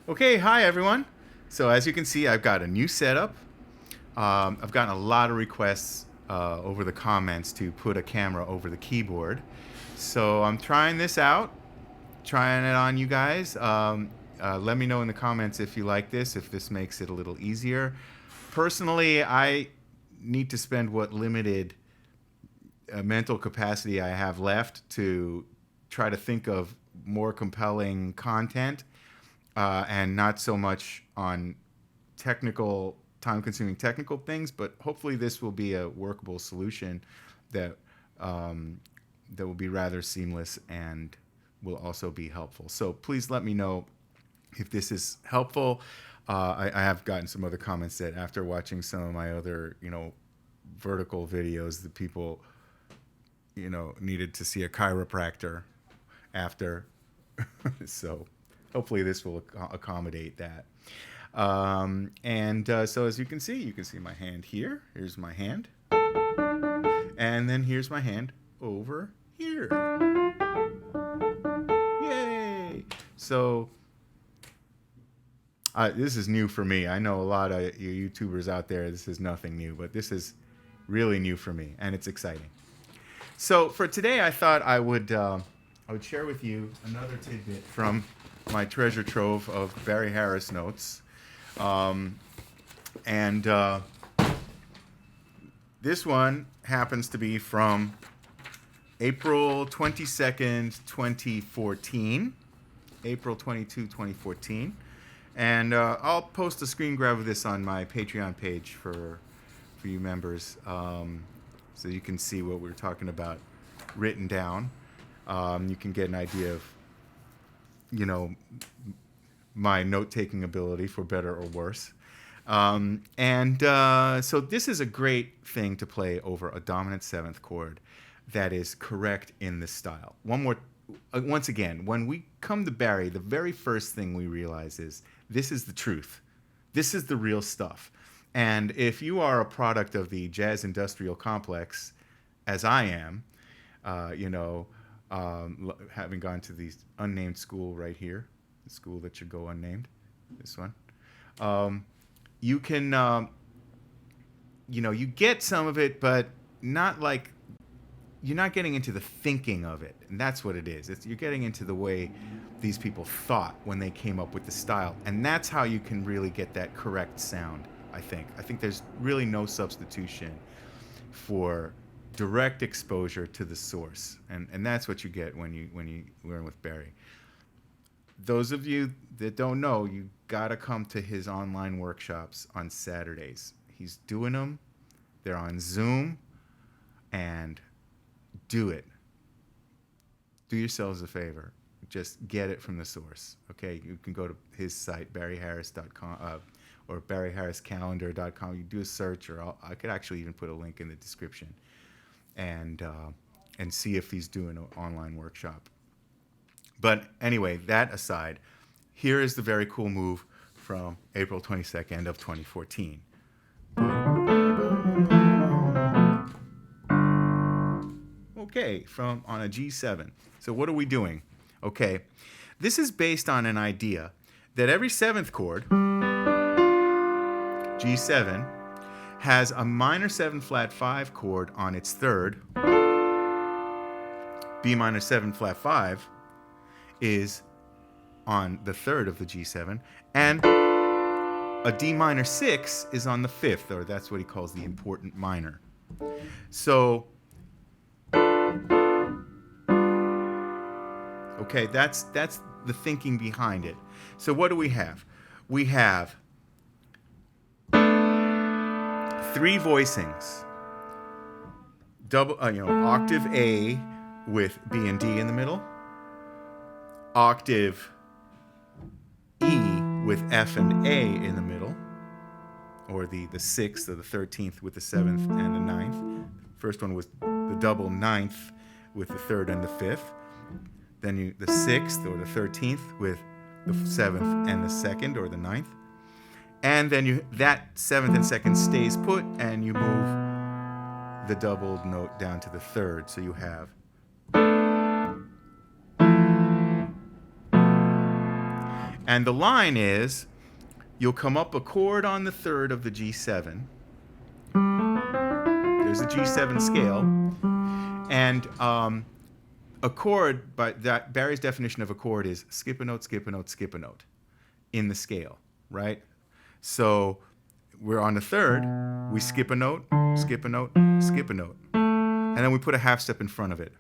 Okay, hi everyone. So as you can see, I've got a new setup. I've gotten a lot of requests over the comments to put a camera over the keyboard. So I'm trying this out, trying it on you guys. Let me know in the comments if you like this, if this makes it a little easier. Personally, I need to spend what limited mental capacity I have left to try to think of more compelling content and not so much on technical, time-consuming technical things. But hopefully, this will be a workable solution that that will be rather seamless and will also be helpful. So please let me know if this is helpful. I have gotten some other comments that after watching some of my other, vertical videos, the people, needed to see a chiropractor after. So hopefully this will accommodate that. So as you can see my hand here. Here's my hand. And then here's my hand over here. Yay! So this is new for me. I know a lot of you YouTubers out there, this is nothing new, but this is really new for me, and it's exciting. So for today, I thought I would share with you another tidbit from my treasure trove of Barry Harris notes. This one happens to be from April 22nd, 2014. April 22, 2014. And I'll post a screen grab of this on my Patreon page for you members, so you can see what we're talking about written down. You can get an idea of, my note-taking ability, for better or worse. So this is a great thing to play over a dominant seventh chord that is correct in this style. Once again, when we come to Barry, the very first thing we realize is this is the truth. This is the real stuff. And if you are a product of the jazz industrial complex, as I am, having gone to the unnamed school right here, the school that should go unnamed, this one, you can, you get some of it, but not like, you're not getting into the thinking of it. And that's what it is. You're getting into the way these people thought when they came up with the style. And that's how you can really get that correct sound, I think. I think there's really no substitution for direct exposure to the source. And that's what you get when you learn with Barry. Those of you that don't know, you gotta come to his online workshops on Saturdays. He's doing them. They're on Zoom. And do it. Do yourselves a favor. Just get it from the source. Okay, you can go to his site, barryharris.com, or barryharriscalendar.com. You do a search, or I could actually even put a link in the description, and see if he's doing an online workshop. But anyway, that aside, here is the very cool move from April 22nd of 2014. Okay, on a G7. So what are we doing? Okay, this is based on an idea that every seventh chord, G7, has a minor 7 flat 5 chord on its third. B minor 7 flat 5 is on the third of the G7, and a D minor 6 is on the fifth, or that's what he calls the important minor. So okay, that's the thinking behind it. So what do we have? We have 3 voicings. Octave A with B and D in the middle. Octave E with F and A in the middle. Or the 6th or the 13th with the 7th and the 9th. First one was the double 9th with the 3rd and the 5th. Then the 6th or the 13th with the 7th and the 2nd or the 9th. And then that 7th and 2nd stays put, and you move the doubled note down to the 3rd. So you have. And the line is, you'll come up a chord on the third of the G7. There's a G7 scale. And a chord, by that Barry's definition of a chord is skip a note, skip a note, skip a note in the scale, right? So we're on the third, we skip a note, skip a note, skip a note. And then we put a half step in front of it.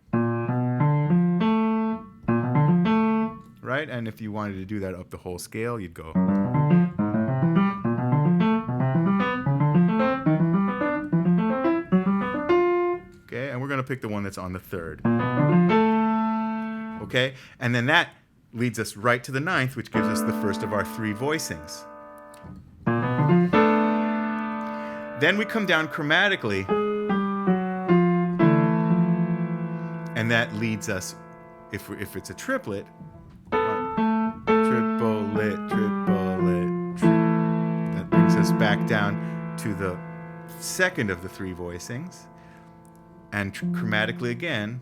Right? And if you wanted to do that up the whole scale, you'd go. Okay, and we're going to pick the one that's on the third. Okay, and then that leads us right to the ninth, which gives us the first of our three voicings. Then we come down chromatically, and that leads us, if it's a triplet, triplet, triplet, that brings us back down to the second of the three voicings, and chromatically again.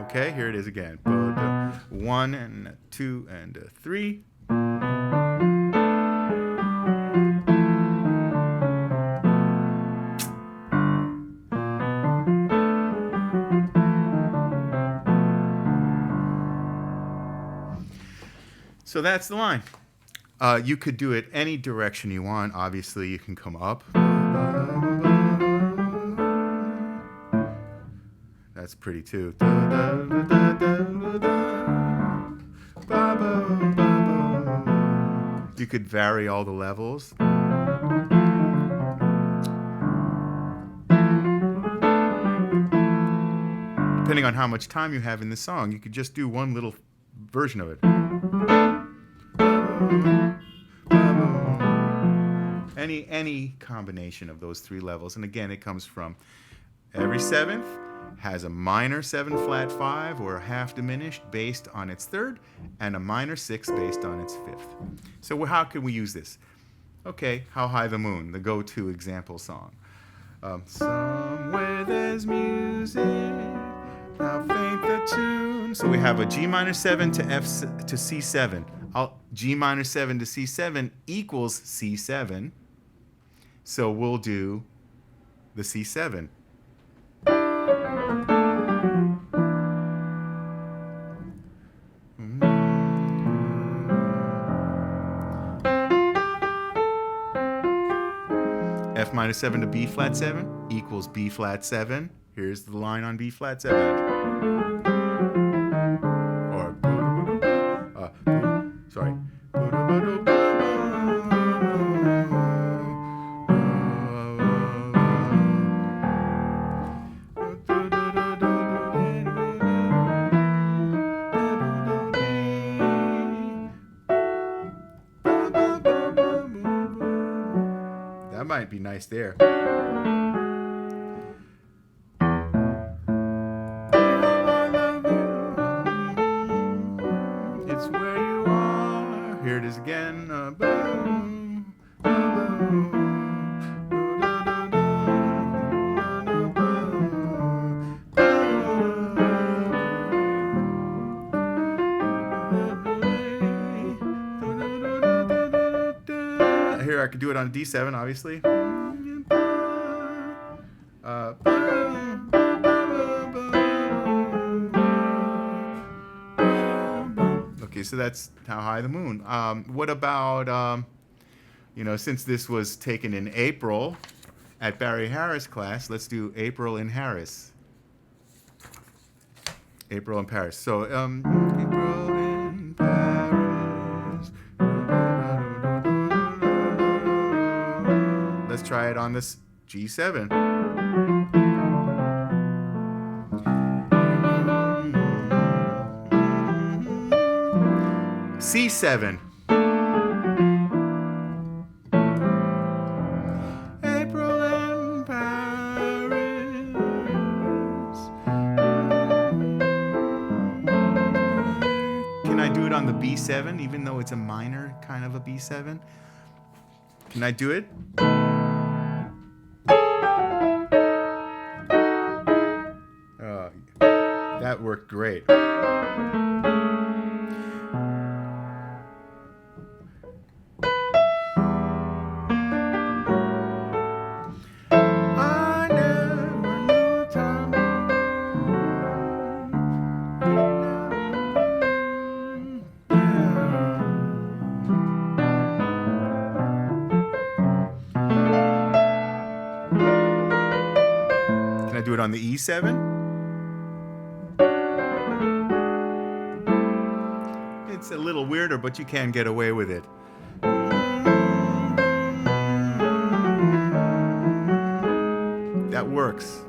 Okay, here it is again. 1 and a 2 and a 3. So that's the line. You could do it any direction you want. Obviously, you can come up. That's pretty too. You could vary all the levels. Depending on how much time you have in the song, you could just do one little version of it. Any combination of those three levels. And again, it comes from every seventh has a minor 7 flat 5 or a half diminished based on its third, and a minor 6 based on its fifth. So how can we use this? Okay, How High the Moon, the go-to example song. Somewhere there's music, how faint the tune. So we have a G minor 7 to C7. G minor 7 to C7 equals C7. So we'll do the C7. F minor 7 to B flat 7 equals B flat 7. Here's the line on B flat 7. Or, sorry. That might be nice there. It's where you are. Here it is again. Here I could do it on D7, obviously. Okay, so that's How High the Moon. What about, since this was taken in April at Barry Harris class, let's do April in Harris. April in Paris. So, April in Paris. Let's try it on this G7. C7. April in Paris. Can I do it on the B7, even though it's a minor kind of a B7? Can I do it? That worked great. Can I do it on the E7? It's a little weirder, but you can get away with it. That works.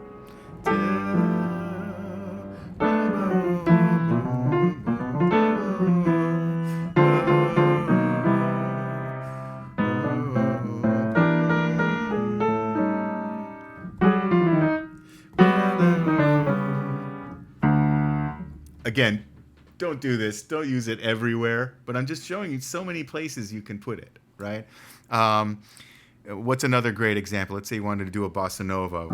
Again, don't do this. Don't use it everywhere. But I'm just showing you so many places you can put it, right? What's another great example? Let's say you wanted to do a Bossa Nova.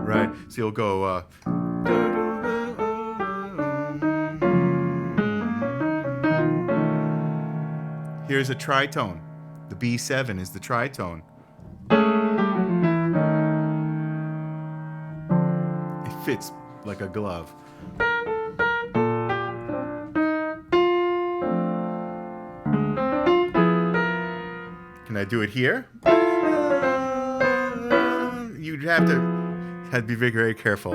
Right? So you'll go... here's a tritone. The B7 is the tritone. It fits like a glove. Can I do it here? You'd have to be very, very careful.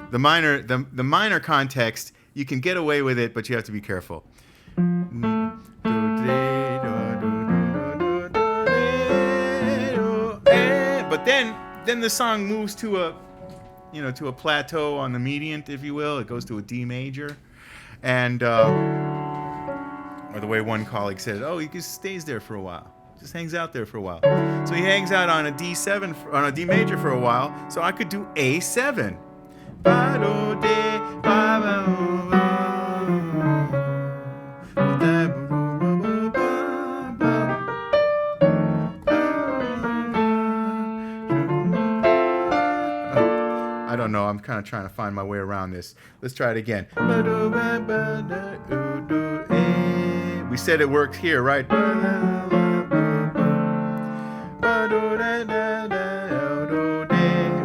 The minor context, you can get away with it, but you have to be careful. But then the song moves to a plateau on the median, if you will. It goes to a D major, and or the way one colleague said, oh, he just stays there for a while, just hangs out there for a while. So he hangs out on a D7, on a D major for a while. So I could do A7. I don't know. I'm kind of trying to find my way around this. Let's try it again. We said it works here, right?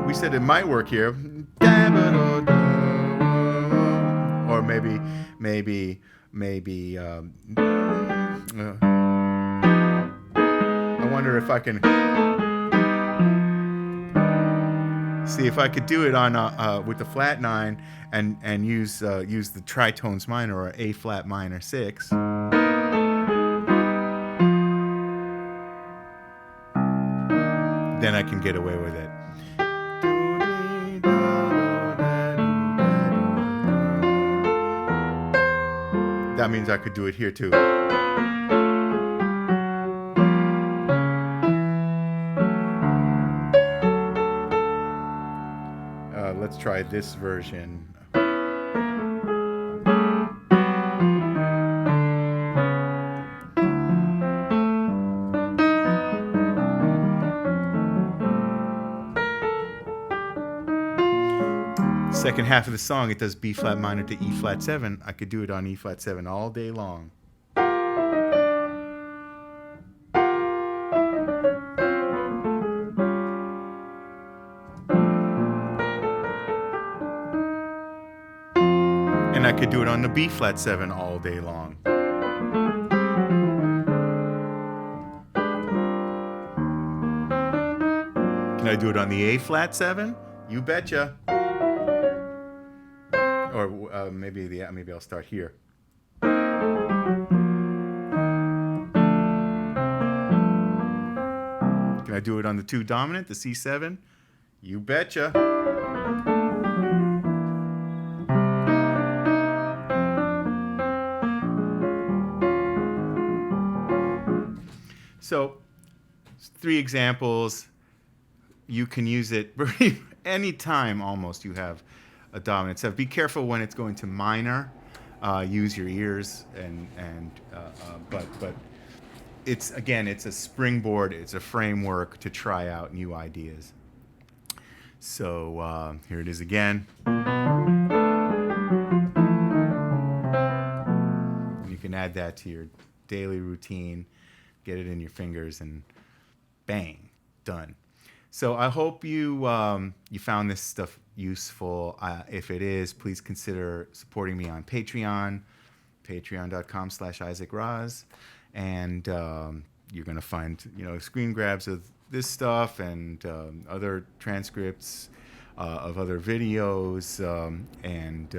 We said it might work here. Or maybe. I wonder if I can see if I could do it on with the flat 9 and use the tritones minor or A flat minor 6. Then I can get away with it. That means I could do it here too. Let's try this version. Second half of the song, it does B flat minor to E flat 7. I could do it on E flat 7 all day long. And I could do it on the B flat 7 all day long. Can I do it on the A flat 7? You betcha. Or maybe I'll start here. Can I do it on the 2 dominant, the C7? You betcha. So, 3 examples. You can use it any time almost you have a dominant 7. Be careful when it's going to minor. Use your ears but it's a springboard. It's a framework to try out new ideas. So here it is again. You can add that to your daily routine, get it in your fingers, and bang, done. So I hope you you found this stuff useful. If it is, please consider supporting me on Patreon, patreon.com/Isaac Raz, and you're gonna find screen grabs of this stuff and other transcripts of other videos and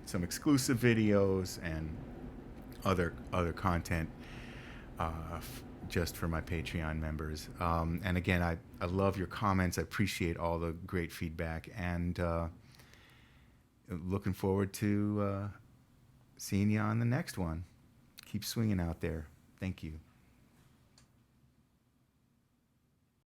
some exclusive videos and other content just for my Patreon members. And again, I love your comments. I appreciate all the great feedback, and looking forward to seeing you on the next one. Keep swinging out there. Thank you.